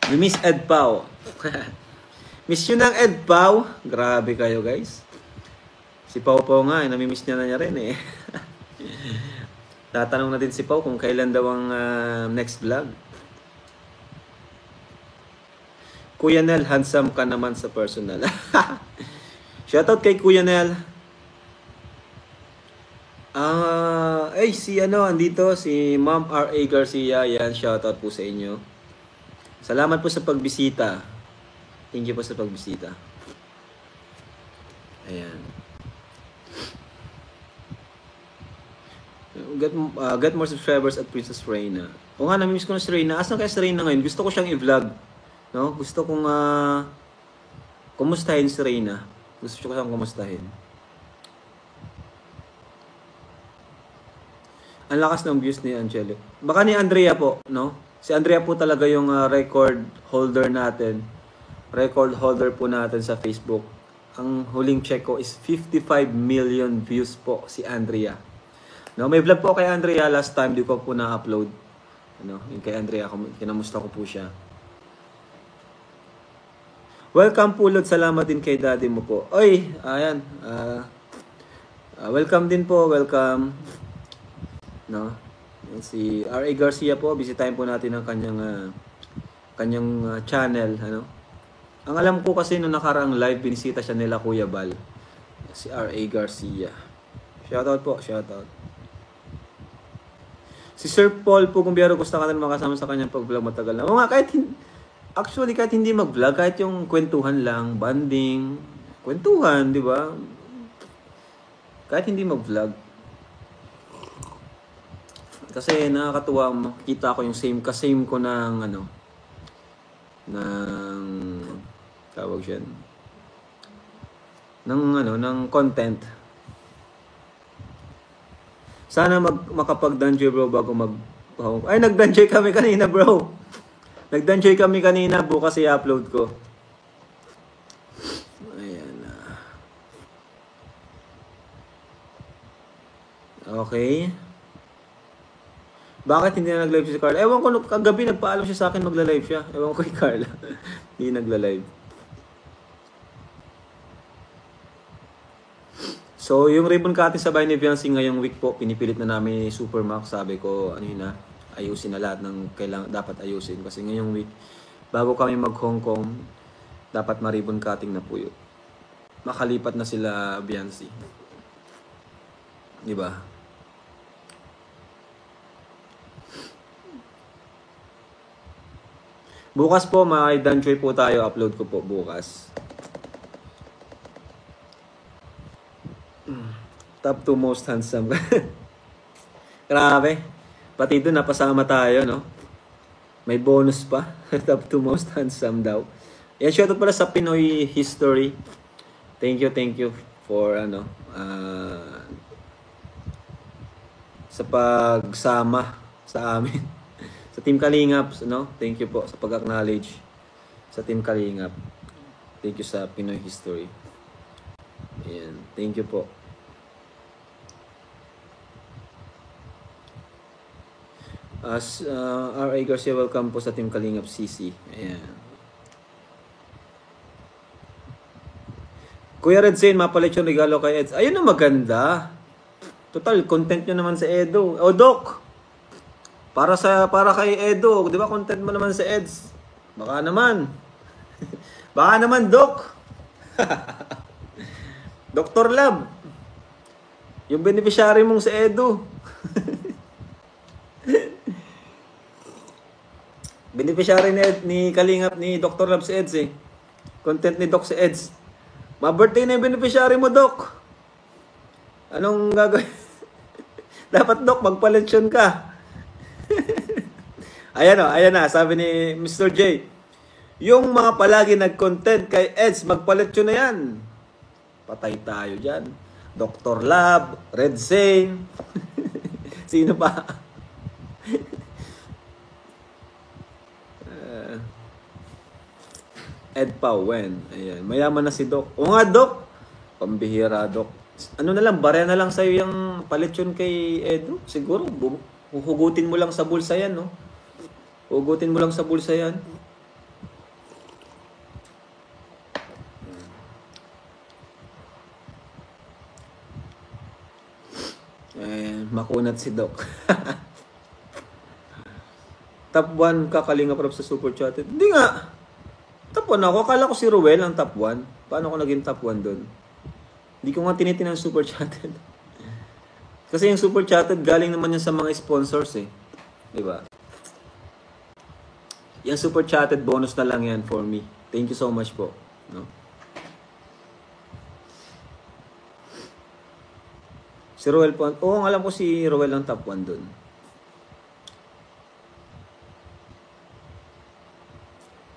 We miss Ed Pao. Miss yun ng Ed Pao. Grabe kayo guys. Si Pao Pao nga, namimiss niya rin eh. Tatanong natin si Pao kung kailan daw ang next vlog. Kuya Nel, handsome ka naman sa personal. Shoutout kay Kuya Nel. Si andito, si Ma'am R.A. Garcia. Yan, shoutout po sa inyo. Salamat po sa pagbisita. Thank you po sa pagbisita. Ayan. Get more subscribers at Princess Reina. O nga, namimiss ko na si Reina. Asan kaya si Reina ngayon? Gusto ko siyang i-vlog. No? Gusto kong kumustahin si Reina. Gusto ko siyang kumustahin. Ang lakas ng views ni Angelic. Baka ni Andrea po, no? Si Andrea po talaga yung record holder natin. Record holder po natin sa Facebook. Ang huling check ko is 55 million views po si Andrea. No, may vlog po kay Andrea last time, di ko po na-upload. Ano, yung kay Andrea, kinamusta ko po siya. Welcome Pulot, salamat din kay daddy mo po. Oy, ayan. Welcome din po, welcome. No? Si R.A. Garcia po, bisitahin po natin ang kanyang channel, ano? Ang alam ko kasi nung nakaraang live binisita siya nila Kuya Bal. Si R.A. Garcia. Shoutout po, shoutout. Si Sir Paul po, kung biyaro gusto ka na makasama sa kanyang pag-vlog matagal na. O nga, kahit hindi mag-vlog, kahit yung kwentuhan lang, banding, kwentuhan, di ba? Kahit hindi mag-vlog. Kasi nakakatuwa, makita ko yung same ko ng tawag siya, ng content. Sana makapag-danjoy bro bago ay, nag-danjoy kami kanina bro. Nag-danjoy kami kanina, bukas i-upload ko. Ayan na. Okay. Bakit hindi na nag-live si Carla? Ewan ko, kagabi nagpaalam siya sa akin magla-live siya. Ewan ko kay Carla. Hindi nagla-live. So, yung ribbon cutting sa bahay ni Viancy ngayong week po, pinipilit na namin ni Supermax. Sabi ko, ayusin na lahat ng kailangan dapat ayusin. Kasi ngayong week, bago kami mag-Hong Kong, dapat ma-ribbon cutting na po yun. Makalipat na sila Viancy. Diba? Bukas po, may danjoy po tayo. Upload ko po bukas. Top 2 most handsome. Grabe. Pati doon napasama tayo, no? May bonus pa. Top 2 most handsome daw. Yan, shoutout pala sa Pinoy History. Thank you for sa pagsama sa amin. Sa Team Kalingap, no? Thank you po sa pag-acknowledge sa Team Kalingap. Thank you sa Pinoy History. Ayan. Thank you po. R.A. Garcia, welcome po sa Team Kalingap CC. Ayan. Kuya Red Zane, mapalit yung regalo kay Eds. Ayun na maganda. Total, content nyo naman sa Edo. O, Doc! Para kay Edo, di ba content mo naman sa Eds? Baka naman. Baka naman, Doc. Dr. Lab. Yung beneficiary mong sa Edo. Beneficiary ni Kalingap ni Dr. Lab si Eds eh. Content ni Doc si Eds. Ma-birthday na yung beneficiary mo, Doc. Anong gagawin? Dapat, Doc, magpalensyon ka. Ayan na, sabi ni Mr. J. Yung mga palagi nag-content kay Eds, magpalit yun na yan. Patay tayo dyan. Dr. Lab, Red Zane. Sino pa? Ed Pawen. Ayan. Mayaman na si Doc. O nga, Doc. Pambihira, Doc. Ano na lang, barya na lang sa'yo yung palit yun kay Edo. Siguro, huhugutin mo lang sa bulsa yan, no? Hugutin mo lang sa bulsa yan. At si Doc. Top 1 ka Kalinga Prab sa Super Chatted. Hindi nga. Top 1 ako. Akala ko si Ruel ang top 1. Paano ko naging top 1 doon? Hindi ko nga tinitin ang Super Chatted. Kasi yung Super Chatted galing naman yan sa mga sponsors eh. Diba? Yung Super Chatted bonus na lang yan for me. Thank you so much po. No? Si Roel po. Oo, alam ko si Roel ang top 1 dun.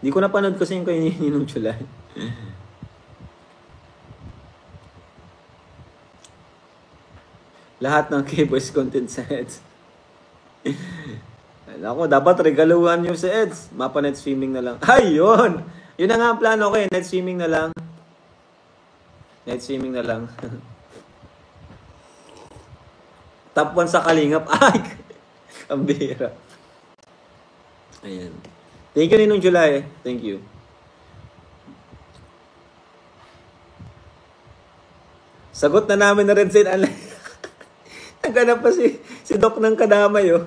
Hindi ko napanood kasi yung kay Ninong July. Lahat ng K-Boys content sa Eds. Ako, dapat regaluhan nyo sa Eds. Mapa net swimming na lang. Ay, yun! Yun na nga ang plano ko eh. Net swimming na lang. Net swimming na lang. Top 1 sa Kalingap. Ay! Ang bihira. Ayan. Thank you Ninong July. Thank you. Sagot na namin na rin sin. Naghanap pa si Doc ng kadamay oh.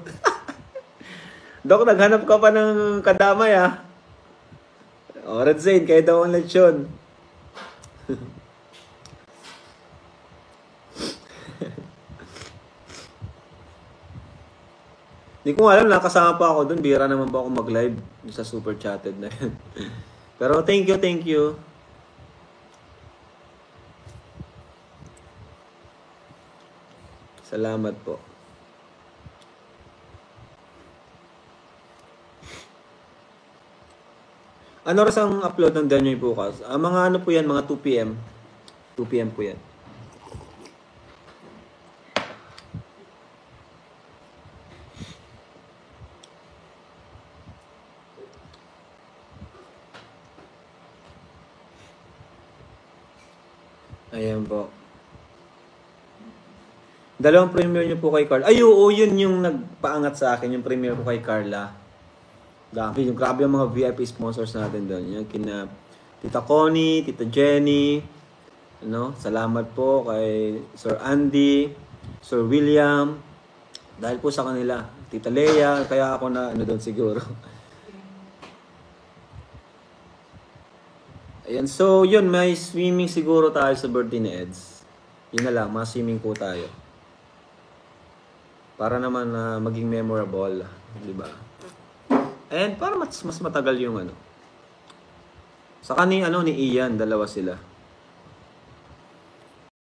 Doc, naghanap ka pa ng kadamay ah. O, Red Zane, kayo daw ang lechon. Hindi ko alam, nakasama pa ako dun. Bira naman ba ako mag-live sa Super Chatted na yun. Pero thank you, thank you. Salamat po. Ano oras ang upload ng Danyoy bukas? Mga ano po yan, mga 2 p.m. 2 p.m. po yan. Ayan po. Dalawang premiere nyo po kay Carla. Ay, oo, yun yung nagpaangat sa akin, yung premiere ko kay Carla. Dami, yung grabe yung mga VIP sponsors natin doon. Yung kina Tita Connie, Tita Jenny, ano, salamat po kay Sir Andy, Sir William, dahil po sa kanila. Tita Leia, kaya ako na ano doon siguro. Ayan, so yun, may swimming siguro tayo sa birthday ni Eds. Yun na lang, mga swimming po tayo. Para naman maging memorable, di ba? And para mas matagal yung ano. Saka ni Ian, dalawa sila.